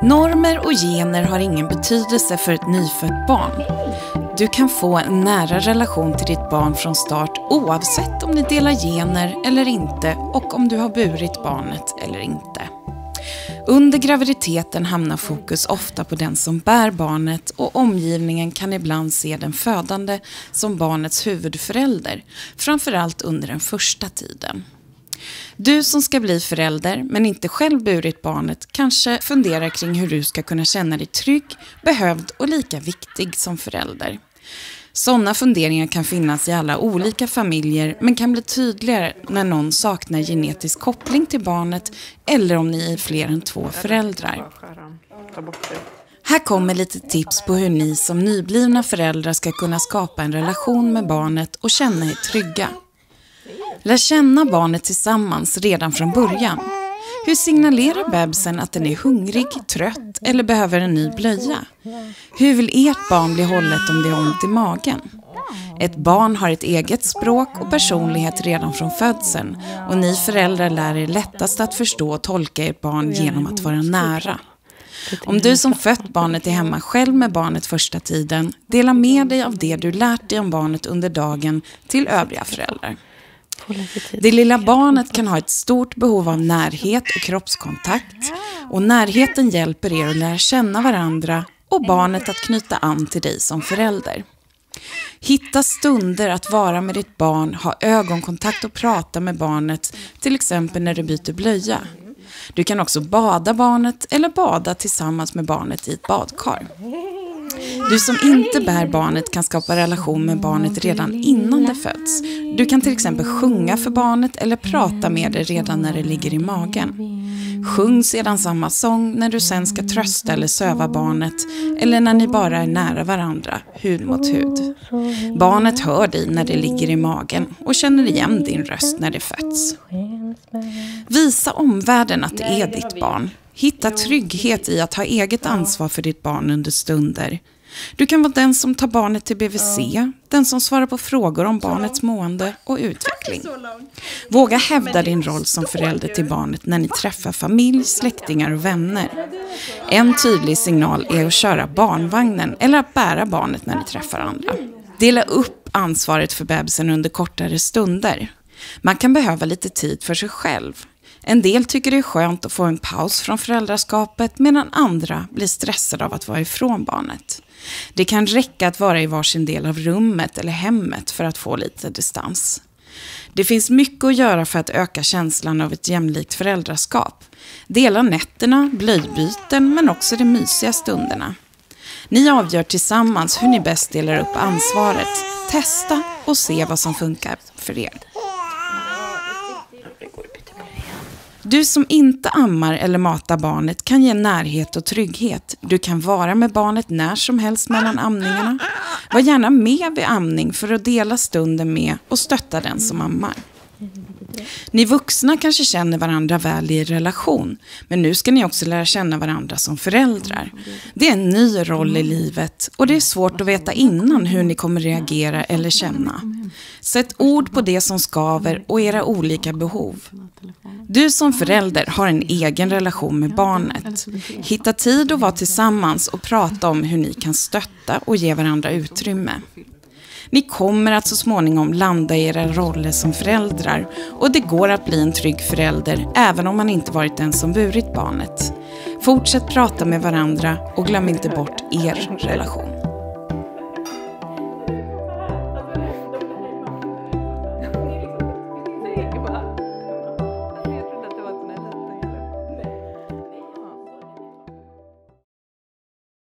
Normer och gener har ingen betydelse för ett nyfött barn. Du kan få en nära relation till ditt barn från start oavsett om ni delar gener eller inte och om du har burit barnet eller inte. Under graviditeten hamnar fokus ofta på den som bär barnet och omgivningen kan ibland se den födande som barnets huvudförälder, framförallt under den första tiden. Du som ska bli förälder men inte själv burit barnet kanske funderar kring hur du ska kunna känna dig trygg, behövd och lika viktig som förälder. Sådana funderingar kan finnas i alla olika familjer men kan bli tydligare när någon saknar genetisk koppling till barnet eller om ni är fler än 2 föräldrar. Här kommer lite tips på hur ni som nyblivna föräldrar ska kunna skapa en relation med barnet och känna er trygga. Lär känna barnet tillsammans redan från början. Hur signalerar bebisen att den är hungrig, trött eller behöver en ny blöja? Hur vill ert barn bli hållet om det har ont i magen? Ett barn har ett eget språk och personlighet redan från födseln och ni föräldrar lär er lättast att förstå och tolka ert barn genom att vara nära. Om du som fött barnet är hemma själv med barnet första tiden, dela med dig av det du lärt dig om barnet under dagen till övriga föräldrar. Det lilla barnet kan ha ett stort behov av närhet och kroppskontakt och närheten hjälper er att lära känna varandra och barnet att knyta an till dig som förälder. Hitta stunder att vara med ditt barn, ha ögonkontakt och prata med barnet, till exempel när du byter blöja. Du kan också bada barnet eller bada tillsammans med barnet i ett badkar. Du som inte bär barnet kan skapa relation med barnet redan innan det föds. Du kan till exempel sjunga för barnet eller prata med det redan när det ligger i magen. Sjung sedan samma sång när du sen ska trösta eller söva barnet eller när ni bara är nära varandra, hud mot hud. Barnet hör dig när det ligger i magen och känner igen din röst när det föds. Visa omvärlden att det är ditt barn. Hitta trygghet i att ha eget ansvar för ditt barn under stunder. Du kan vara den som tar barnet till BVC, den som svarar på frågor om barnets mående och utveckling. Våga hävda din roll som förälder till barnet när ni träffar familj, släktingar och vänner. En tydlig signal är att köra barnvagnen eller att bära barnet när ni träffar andra. Dela upp ansvaret för bebisen under kortare stunder. Man kan behöva lite tid för sig själv. En del tycker det är skönt att få en paus från föräldraskapet medan andra blir stressade av att vara ifrån barnet. Det kan räcka att vara i varsin del av rummet eller hemmet för att få lite distans. Det finns mycket att göra för att öka känslan av ett jämlikt föräldraskap. Dela nätterna, blöjbyten men också de mysiga stunderna. Ni avgör tillsammans hur ni bäst delar upp ansvaret. Testa och se vad som funkar för er. Du som inte ammar eller matar barnet kan ge närhet och trygghet. Du kan vara med barnet när som helst mellan amningarna. Var gärna med vid amning för att dela stunden med och stötta den som ammar. Ni vuxna kanske känner varandra väl i relation, men nu ska ni också lära känna varandra som föräldrar. Det är en ny roll i livet och det är svårt att veta innan hur ni kommer reagera eller känna. Sätt ord på det som skaver och era olika behov. Du som förälder har en egen relation med barnet. Hitta tid att vara tillsammans och prata om hur ni kan stötta och ge varandra utrymme. Ni kommer att så småningom landa i era roller som föräldrar och det går att bli en trygg förälder även om man inte varit den som burit barnet. Fortsätt prata med varandra och glöm inte bort er relation.